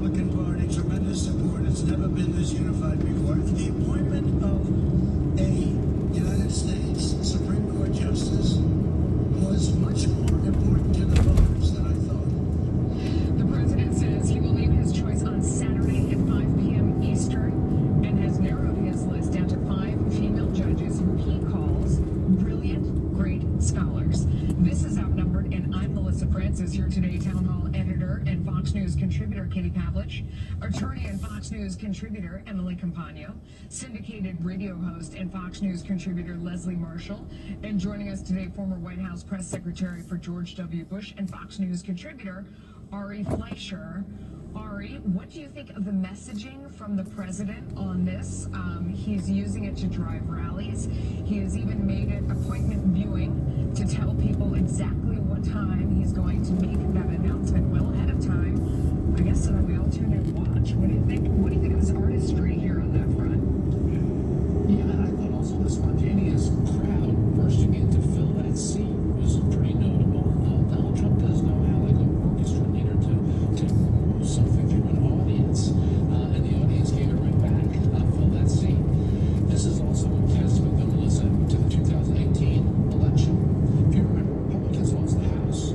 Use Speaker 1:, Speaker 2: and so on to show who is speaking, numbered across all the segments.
Speaker 1: Republican Party, tremendous support. It's never been this unified before. The appointment of a United States Supreme Court Justice was much more important to the voters than I thought.
Speaker 2: The president says he will name his choice on Saturday at 5 p.m. Eastern and has narrowed his list down to 5 female judges who he calls brilliant, great scholars. This is Outnumbered, and I'm Melissa Francis, here today, Town Hall editor and Fox News contributor Katie Pavlich, attorney and Fox News contributor Emily Campagno, syndicated radio host and Fox News contributor Leslie Marshall, and joining us today, former White House press secretary for George W. Bush and Fox News contributor Ari Fleischer. Ari, what do you think of the messaging from the president on this? He's using it to drive rallies. He has even made it appointment viewing to tell people exactly what time he's going to make that announcement well ahead of time. I guess so that we all tune in and watch. What do you think? What do you think of his artistry here on that front?
Speaker 3: Yeah, and I thought also the spontaneous crowd bursting in to fill that seat was pretty notable. Donald Trump does know how, like an orchestra leader, to move something through an audience, and the audience gave it right back. Fill that seat. This is also a testament, though, Melissa, to the 2018 election. If you remember, Republicans lost the House,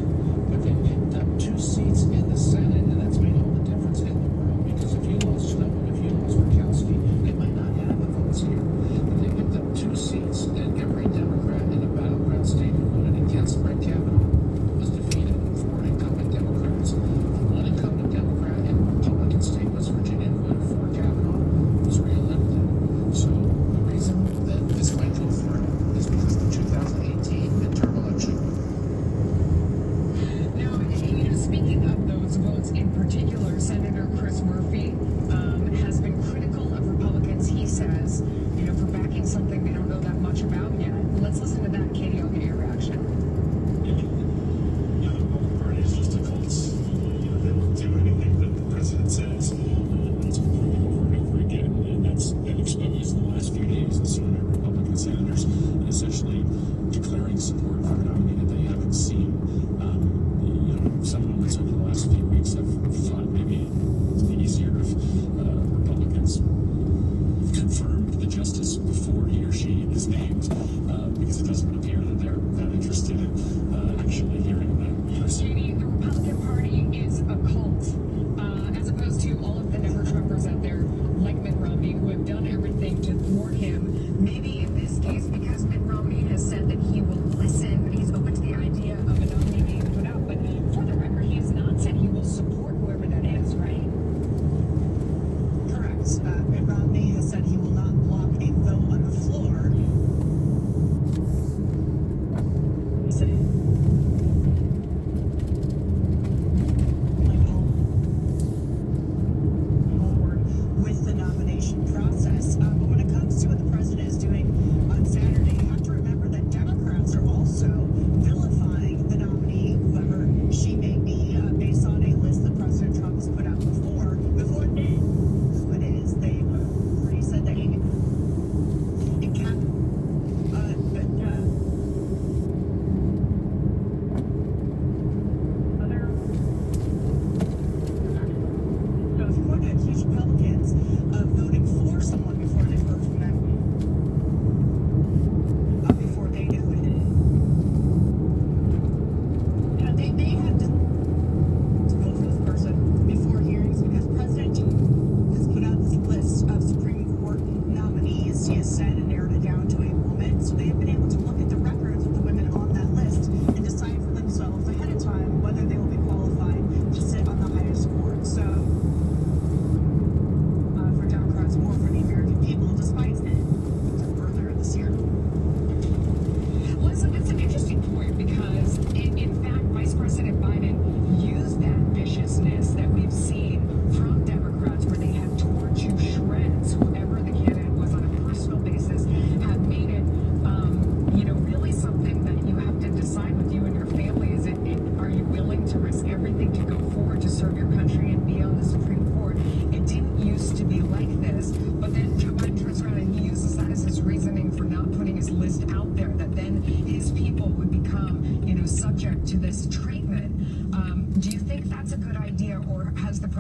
Speaker 3: but they picked up 2 seats in the Senate, and that's made all the difference in the world, because if you lost Snow and if you lost Murkowski, they might not have the votes here. But they picked up 2 seats, and every Democrat in a battleground state who voted against Brett Kavanaugh was defeated. 4 incumbent Democrats. One incumbent Democrat in a Republican state, West Virginia, who voted for Kavanaugh, was reelected. So the reason that this might go through is because of the 2018 midterm election.
Speaker 2: Now, speaking of those votes in particular, Senator Chris Murphy has been critical of Republicans, he says, for backing something they don't know that much about yet. Let's listen to that, Katie. I'll get your reaction.
Speaker 4: The Republican Party is just a cult. They will do anything that the president says. That's been proven over and over again, and that's been exposed in the last few days with so many Republican senators essentially declaring support for a nominee that they haven't seen. Some moments over the last few weeks I've thought maybe it'd be easier if Republicans confirmed the justice before he or she is named, because it doesn't appear that they're that interested in actually hearing that.
Speaker 2: Katie, the Republican Party is a cult, as opposed to all of the never-Trumpers out there like Mitt Romney who have done everything to thwart him. Maybe in this case, because Mitt Romney has said that he will listen, he's open to the idea of a nominee being put out, but for the record, he has not said he will support whoever that is, right?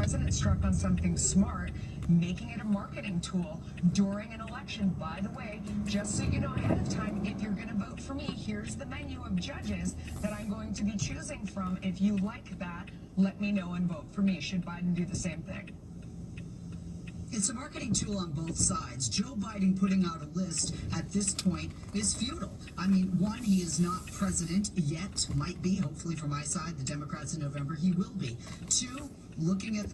Speaker 2: president struck on something smart, making it a marketing tool during an election. By the way, just so you know ahead of time, if you're going to vote for me, here's the menu of judges that I'm going to be choosing from. If you like that, let me know and vote for me. Should Biden do the same thing?
Speaker 5: It's a marketing tool on both sides. Joe Biden putting out a list at this point is futile. I mean, one, he is not president yet, might be, hopefully for my side, the Democrats in November, he will be. Two, looking at